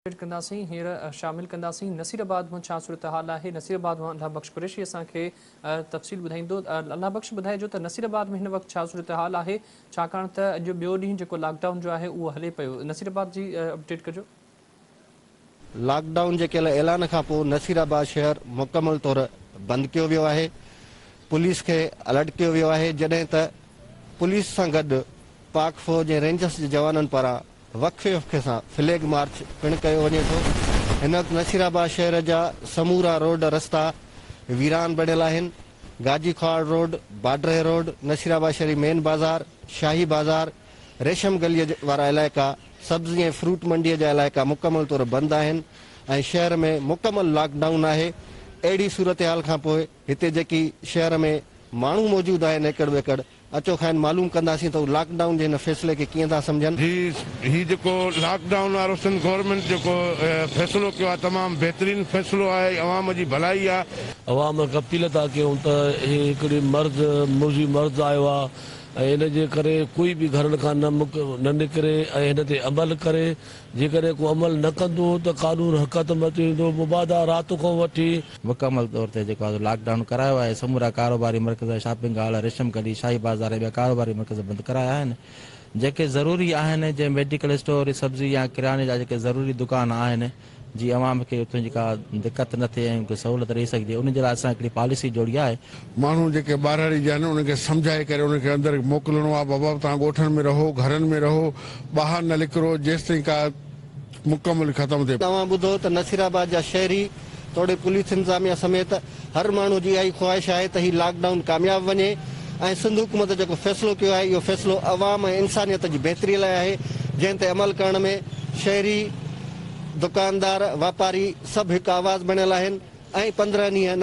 कंदासीं हींअर शामिल कंदासीं नसीराबाद में छा सूरत हाल है। नसीराबाद में अल्लाह बख्श कुरैशी असांखे तफ़सील ॿुधाईंदो। अल्लाह बख्श ॿुधाइजो त नसीराबाद में हिन वक़्तु छा सूरत हाल है, छाकाणि त अॼु ॿियो ॾींहुं जेको लॉकडाउन जो है उहो हले पियो। नसीराबाद जी अपडेट कजो। लॉकडाउन जे कयल ऐलान खां पोइ नसीराबाद शहर मुकमल तौर बंदि कयो वियो आहे। पुलिस खे अलर्ट कयो वियो आहे, जॾहिं त पुलिस सां गॾु पाक फौज ऐं रेंजर्स जे जवाननि पारां वक़्फ़े वक़्फ़े सां फ्लैग मार्च पिणु कयो वञे थो। हिन वक़्तु नसीराबाद शहर जा समूरा रोड रस्ता वीरान बणियल आहिनि। गाजी ख्वाड़ रोड, बाडरे रोड, नसीराबाद शहरी मेन बाज़ार, शाही बाज़ार, रेशम गलीअ वारा इलाइक़ा, सब्ज़ी ऐं फ्रूट मंडीअ जा इलाइक़ा मुकमल तौर बंदि आहिनि ऐं शहर में मुकमल लॉकडाउन आहे। अहिड़ी सूरत हाल खां पोइ हिते जेकी शहर में माण्हू मौजूदु आहिनि एकड़ बेकड़ अचो खाइन मालूम कंदासीं त लॉकडाउन जे हिन फ़ैसिले खे कीअं था सम्झनि। ही जेको लॉकडाउन वारो सन गवर्नमेंट जेको फ़ैसिलो कयो आहे तमामु बहितरीनु फ़ैसिलो आहे, अवाम जी भलाई आहे। अवाम खे अपील था कयूं त हिकिड़ी मुज़ी मर्द आयो आहे ऐं हिन जे करे कोई बि घरनि खां न निकिरे ऐं हिन ते अमल करे। जेकॾहिं को अमल न कंदो त कानून हक़त में अची वेंदो। मुबादा राति खां वठी मुकमल तौर ते जेको आहे लॉकडाउन करायो आहे। समूरा कारोबारी मर्कज़, शॉपिंग हॉल, रेशम गली, शाही बाज़ार ॿिया कारोबारी मर्कज़ बंदि कराया आहिनि। जेके ज़रूरी आहिनि, जे मेडिकल स्टोर, सब्ज़ी या किराने जा जेके ज़रूरी दुकान आहिनि, जी अवाम खे उते जेका दिक़त न थिए ऐं सहूलियत रही सघे, उन जे लाइ असां हिकिड़ी पॉलिसी जोड़ी आहे। माण्हू जेके ॿाहिरि जा आहिनि उनखे सम्झाए करे उनखे अंदरि मोकिलिणो आहे। बाबा तव्हां ॻोठनि में रहो, घरनि में रहो, ॿाहिरि न निकिरो जेसिताईं का मुकमल ख़तमु थिए। तव्हां ॿुधो त नसीराबाद जा शहरी तोड़े पुलिस इंतज़ामिया समेत हर माण्हू जी इहा ख़्वाहिश आहे त हीउ लॉकडाउन कामयाबु वञे ऐं सिंध हुकूमत जेको फ़ैसिलो कयो आहे इहो फ़ैसिलो अवाम ऐं इंसानियत जी बहितरीअ लाइ आहे, जंहिं ते अमल करण में शहरी दुकानदार वापारी सभु हिकु आवाज़ बणियल आहिनि ऐं 15 ॾींहं